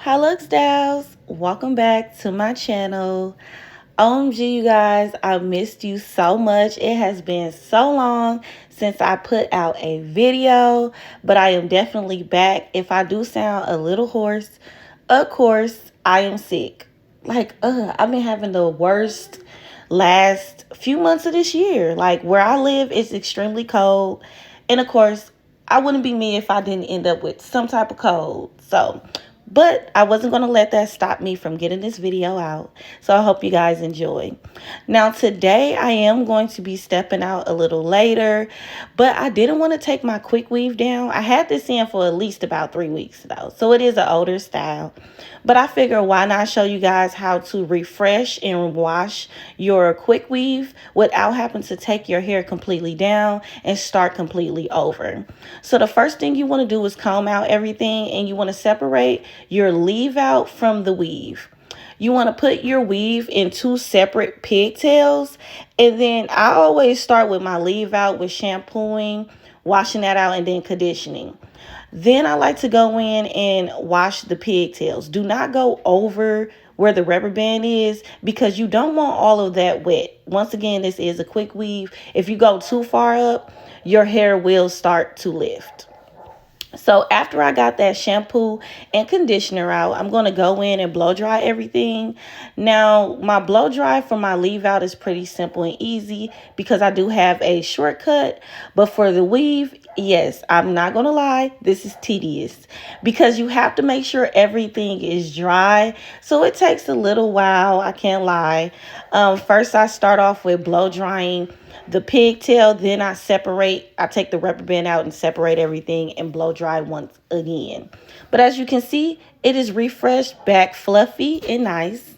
Hi Lux Dolls, welcome back to my channel. OMG, you guys, I missed you so much. It has been so long since I put out a video, but I am definitely back. If I do sound a little hoarse, of course, I am sick. I've been having the worst last few months of this year. Like, where I live, it's extremely cold. And of course, I wouldn't be me if I didn't end up with some type of cold. But I wasn't going to let that stop me from getting this video out. So I hope you guys enjoy. Now today I am going to be stepping out a little later, but I didn't want to take my quick weave down. I had this in for at least about 3 weeks though. So it is an older style. But I figure why not show you guys how to refresh and wash your quick weave without having to take your hair completely down and start completely over. So the first thing you want to do is comb out everything, and you want to separate your leave out from the weave. You want to put your weave in 2 separate pigtails, and then I always start with my leave out with shampooing, washing that out, and then conditioning. Then I like to go in and wash the pigtails. Do not go over where the rubber band is, because you don't want all of that wet. Once again, this is a quick weave. If you go too far up, your hair will start to lift. So after I got that shampoo and conditioner out, I'm going to go in and blow dry everything. Now, my blow dry for my leave out is pretty simple and easy because I do have a shortcut. But for the weave, yes, I'm not going to lie, this is tedious because you have to make sure everything is dry. So it takes a little while, I can't lie. First, I start off with blow drying the pigtail, then I take the rubber band out and separate everything and blow dry once again. But as you can see, it is refreshed, back fluffy and nice.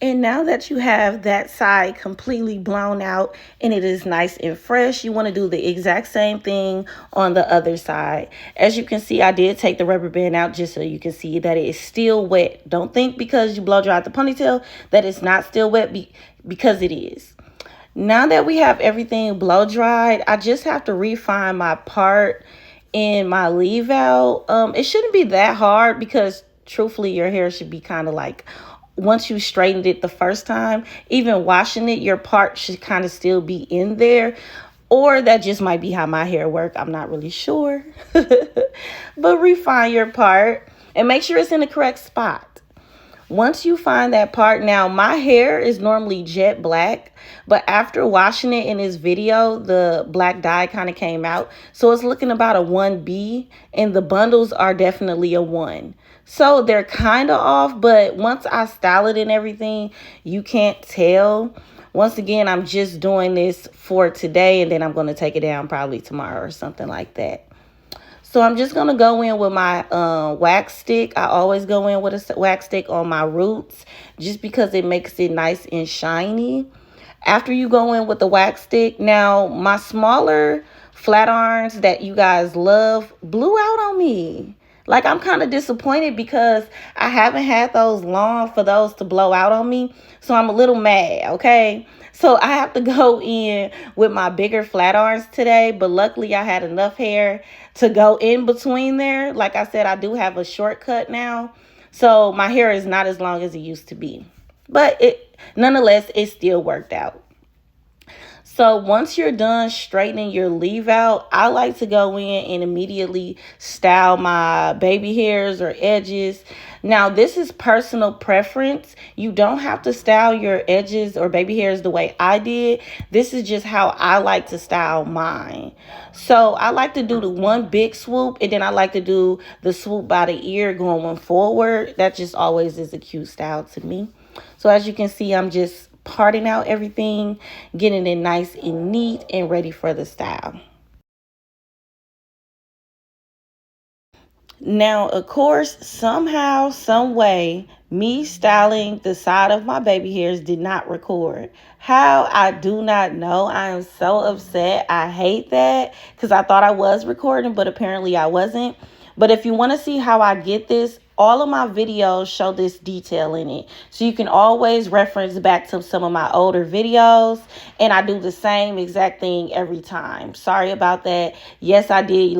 And now that you have that side completely blown out and it is nice and fresh, you want to do the exact same thing on the other side. As you can see, I did take the rubber band out just so you can see that it is still wet. Don't think because you blow dried the ponytail that it's not still wet, because it is. Now that we have everything blow dried, I just have to refine my part in my leave out. It shouldn't be that hard because truthfully, your hair should be kind of like, once you straightened it the first time, even washing it, your part should kind of still be in there. Or that just might be how my hair work. I'm not really sure. But refine your part and make sure it's in the correct spot. Once you find that part, now my hair is normally jet black, but after washing it in this video, the black dye kind of came out. So it's looking about a 1B, and the bundles are definitely a 1. So they're kind of off, but once I style it and everything, you can't tell. Once again, I'm just doing this for today, and then I'm going to take it down probably tomorrow or something like that. So I'm just going to go in with my wax stick. I always go in with a wax stick on my roots just because it makes it nice and shiny. After you go in with the wax stick, now my smaller flat irons that you guys love blew out on me. Like, I'm kind of disappointed because I haven't had those long for those to blow out on me. So I'm a little mad, okay? So I have to go in with my bigger flat irons today. But luckily, I had enough hair to go in between there. Like I said, I do have a shortcut now. So my hair is not as long as it used to be. But nonetheless, it still worked out. So once you're done straightening your leave out, I like to go in and immediately style my baby hairs or edges. Now, this is personal preference. You don't have to style your edges or baby hairs the way I did. This is just how I like to style mine. So I like to do the one big swoop, and then I like to do the swoop by the ear going forward. That just always is a cute style to me. So as you can see, I'm just parting out everything, getting it nice and neat and ready for the style. Now, of course, somehow, some way, me styling the side of my baby hairs did not record. How? I do not know. I am so upset. I hate that because I thought I was recording, but apparently I wasn't. But if you want to see how I get this, all of my videos show this detail in it. So you can always reference back to some of my older videos. And I do the same exact thing every time. Sorry about that. Yes, I did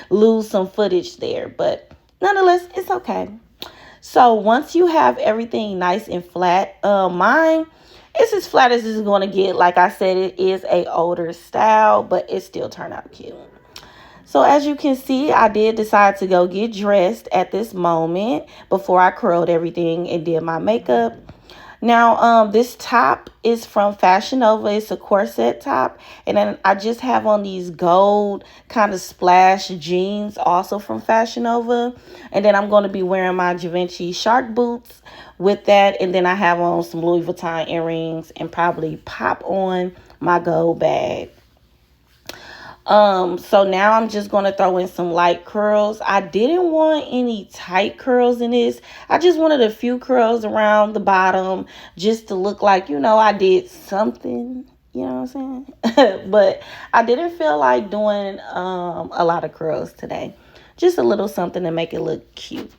lose some footage there. But nonetheless, it's okay. So once you have everything nice and flat, mine it's as flat as it's going to get. Like I said, it is a older style, but it still turned out cute. So as you can see, I did decide to go get dressed at this moment before I curled everything and did my makeup. Now, this top is from Fashion Nova. It's a corset top. And then I just have on these gold kind of splash jeans, also from Fashion Nova. And then I'm going to be wearing my Givenchy shark boots with that. And then I have on some Louis Vuitton earrings and probably pop on my gold bag. So now I'm just gonna throw in some light curls. I didn't want any tight curls in this. I just wanted a few curls around the bottom just to look like, I did something, you know what I'm saying? But I didn't feel like doing a lot of curls today. Just a little something to make it look cute.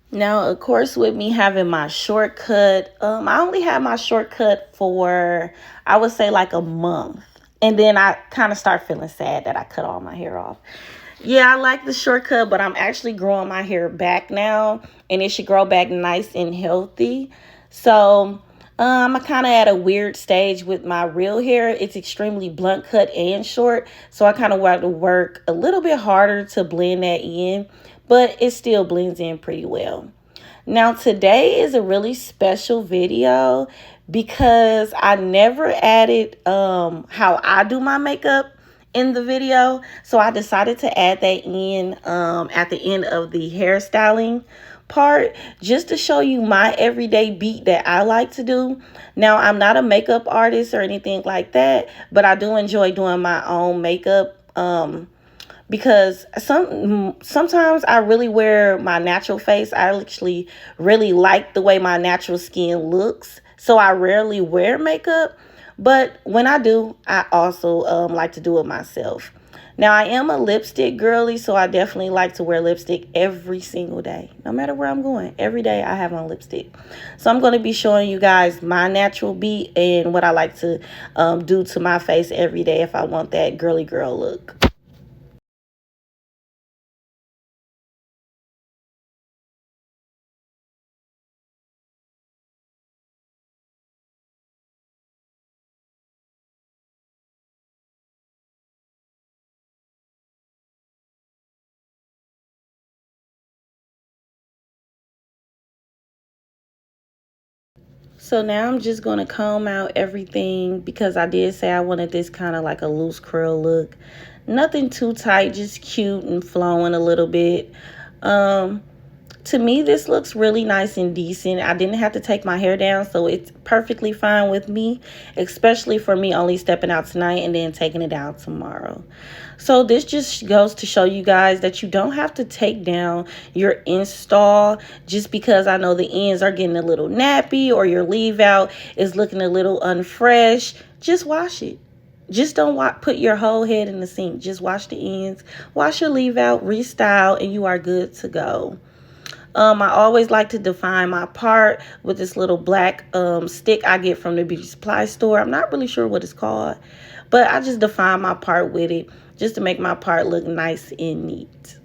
Now, of course, with me having my shortcut, I only had my shortcut for, I would say, like a month. And then I kind of start feeling sad that I cut all my hair off. Yeah, I like the shortcut, but I'm actually growing my hair back now, and it should grow back nice and healthy. So I'm kind of at a weird stage with my real hair. It's extremely blunt cut and short, so I kind of want to work a little bit harder to blend that in, but it still blends in pretty well. Now, today is a really special video because I never added how I do my makeup in the video. So I decided to add that in at the end of the hairstyling part just to show you my everyday beat that I like to do. Now, I'm not a makeup artist or anything like that, but I do enjoy doing my own makeup. Because sometimes I really wear my natural face. I actually really like the way my natural skin looks, so I rarely wear makeup. But when I do, I also like to do it myself. Now, I am a lipstick girly, so I definitely like to wear lipstick every single day, no matter where I'm going. Every day I have on lipstick. So I'm going to be showing you guys my natural beat and what I like to do to my face every day if I want that girly girl look. So now I'm just going to comb out everything because I did say I wanted this kind of like a loose curl look. Nothing too tight, just cute and flowing a little bit. Um, to me, this looks really nice and decent. I didn't have to take my hair down, so it's perfectly fine with me, especially for me only stepping out tonight and then taking it down tomorrow. So this just goes to show you guys that you don't have to take down your install just because I know the ends are getting a little nappy or your leave out is looking a little unfresh. Just wash it. Just don't put your whole head in the sink. Just wash the ends, wash your leave out, restyle, and you are good to go. I always like to define my part with this little black stick I get from the beauty supply store. I'm not really sure what it's called, but I just define my part with it just to make my part look nice and neat.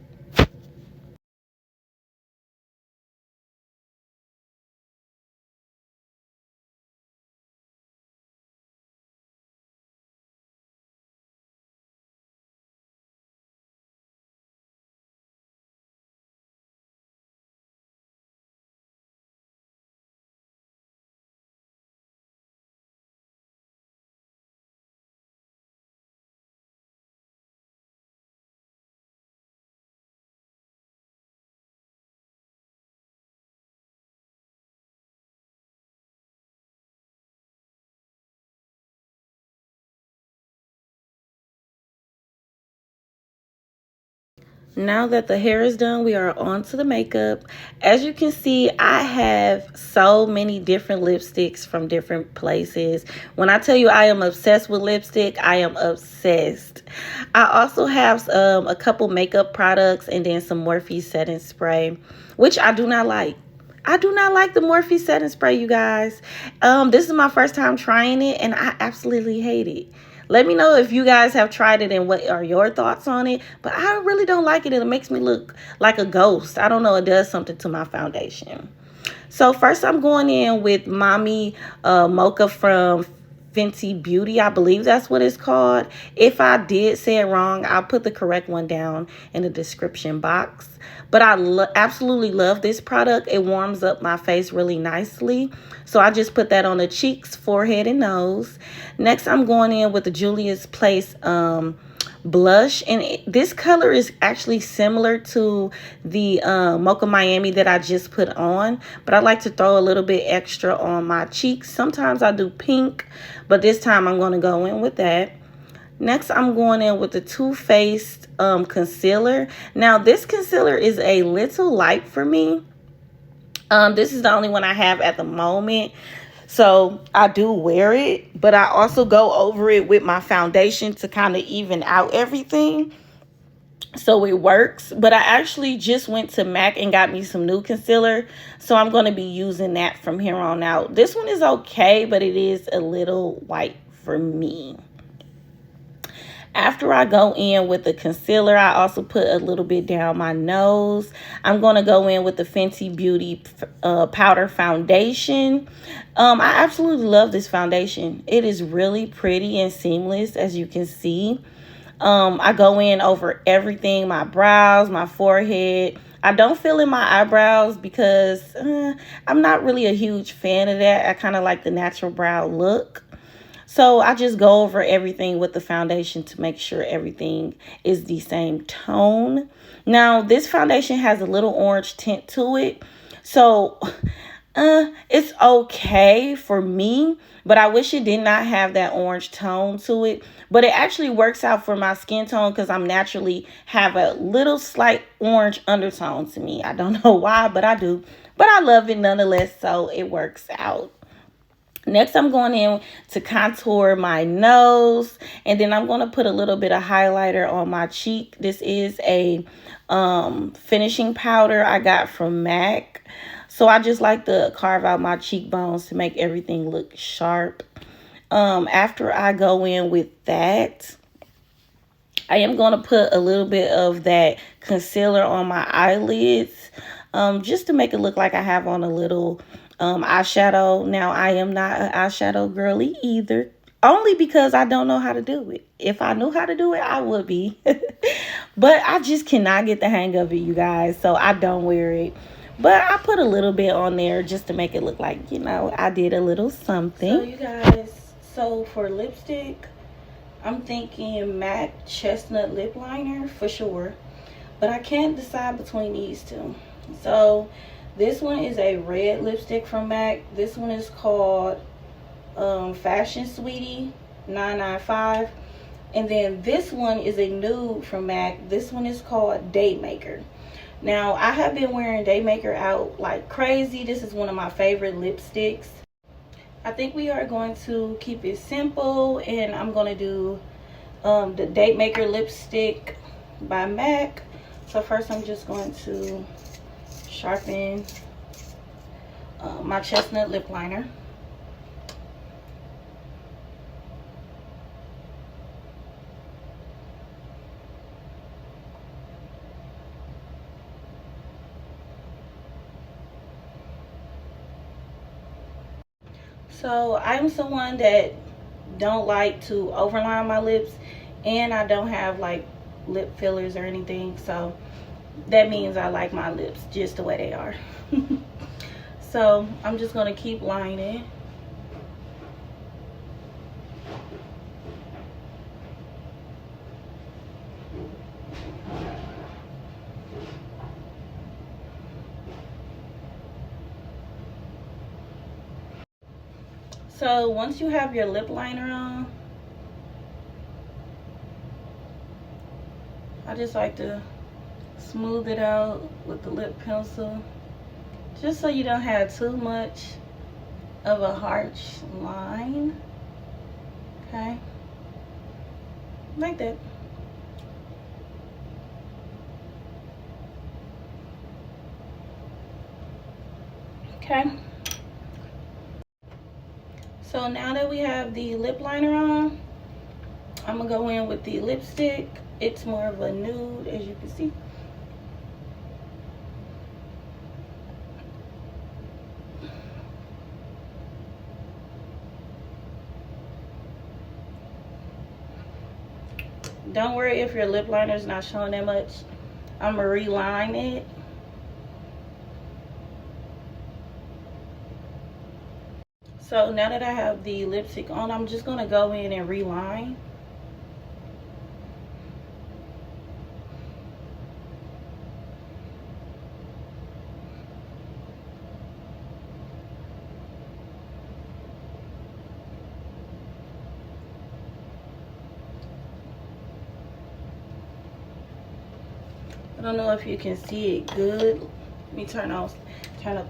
Now that the hair is done, we are on to the makeup. As you can see, I have so many different lipsticks from different places. When I tell you I am obsessed with lipstick, I am obsessed. I also have a couple makeup products and then some Morphe setting spray, which I do not like. I do not like the Morphe setting spray, you guys. This is my first time trying it, and I absolutely hate it. Let me know if you guys have tried it and what are your thoughts on it. But I really don't like it. It makes me look like a ghost. I don't know. It does something to my foundation. So first I'm going in with Mommy Mocha from Fenty Beauty. I believe that's what it's called. If I did say it wrong, I'll put the correct one down in the description box. But I absolutely love this product. It warms up my face really nicely. So I just put that on the cheeks, forehead, and nose. Next, I'm going in with the Julia's Place blush, and this color is actually similar to the Mocha Miami that I just put on, but I like to throw a little bit extra on my cheeks. Sometimes I do pink, but this time I'm going to go in with that. Next, I'm going in with the Too Faced concealer. Now, this concealer is a little light for me. This is the only one I have at the moment. So I do wear it, but I also go over it with my foundation to kind of even out everything. So it works. But I actually just went to MAC and got me some new concealer. So I'm going to be using that from here on out. This one is okay, but it is a little white for me. After I go in with the concealer, I also put a little bit down my nose. I'm going to go in with the Fenty Beauty powder foundation. I absolutely love this foundation. It is really pretty and seamless, as you can see. I go in over everything, my brows, my forehead. I don't fill in my eyebrows because I'm not really a huge fan of that. I kind of like the natural brow look. So I just go over everything with the foundation to make sure everything is the same tone. Now, this foundation has a little orange tint to it. So it's okay for me, but I wish it did not have that orange tone to it. But it actually works out for my skin tone because I'm naturally have a little slight orange undertone to me. I don't know why, but I do. But I love it nonetheless, so it works out. Next, I'm going in to contour my nose, and then I'm going to put a little bit of highlighter on my cheek. This is a finishing powder I got from MAC. So I just like to carve out my cheekbones to make everything look sharp. After I go in with that, I am going to put a little bit of that concealer on my eyelids, just to make it look like I have on a little eyeshadow. Now, I am not an eyeshadow girly either, only because I don't know how to do it. If I knew how to do it, I would be. But I just cannot get the hang of it, you guys, so I don't wear it. But I put a little bit on there just to make it look like, you know, I did a little something. So, you guys, so for lipstick, I'm thinking MAC Chestnut Lip Liner for sure. But I can't decide between these two. So this one is a red lipstick from MAC. This one is called Fashion Sweetie 995. And then this one is a nude from MAC. This one is called Date Maker. Now, I have been wearing Date Maker out like crazy. This is one of my favorite lipsticks. I think we are going to keep it simple, and I'm going to do the Date Maker lipstick by MAC. So first I'm just going to sharpen my chestnut lip liner. So I'm someone that don't like to overline my lips, and I don't have like lip fillers or anything, so that means I like my lips just the way they are. So I'm just going to keep lining. So once you have your lip liner on, I just like to Smooth it out with the lip pencil, just so you don't have too much of a harsh line. Okay, like that. Okay, so now that we have the lip liner on, I'm gonna go in with the lipstick. It's more of a nude, as you can see. Don't worry if your lip liner is not showing that much. I'm gonna reline it. So now that I have the lipstick on, I'm just gonna go in and reline. I don't know if you can see it good. Let me turn up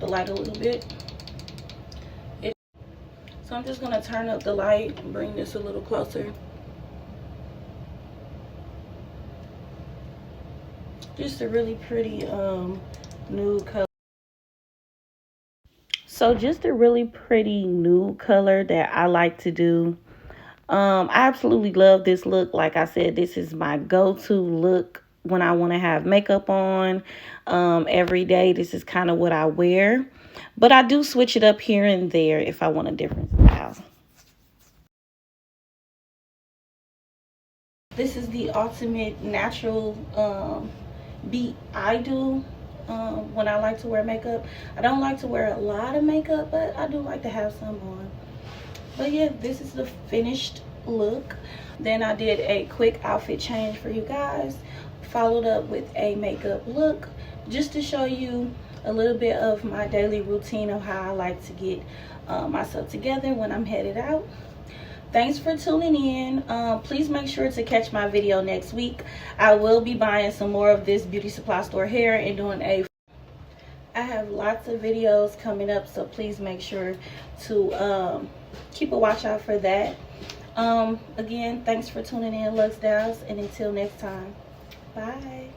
the light a little bit. So I'm just gonna turn up the light and bring this a little closer. Just a really pretty nude color. So just a really pretty nude color that I like to do. I absolutely love this look. Like I said, this is my go-to look when I want to have makeup on every day. This is kind of what I wear, but I do switch it up here and there if I want a different style. This is the ultimate natural beat I do when I like to wear makeup. I don't like to wear a lot of makeup, but I do like to have some on. But yeah, this is the finished look. Then I did a quick outfit change for you guys, followed up with a makeup look, just to show you a little bit of my daily routine of how I like to get myself together when I'm headed out. Thanks for tuning in. Please make sure to catch my video next week. I will be buying some more of this beauty supply store hair and doing I have lots of videos coming up, so please make sure to keep a watch out for that. Again, thanks for tuning in, Luxx Dolls, and until next time, bye.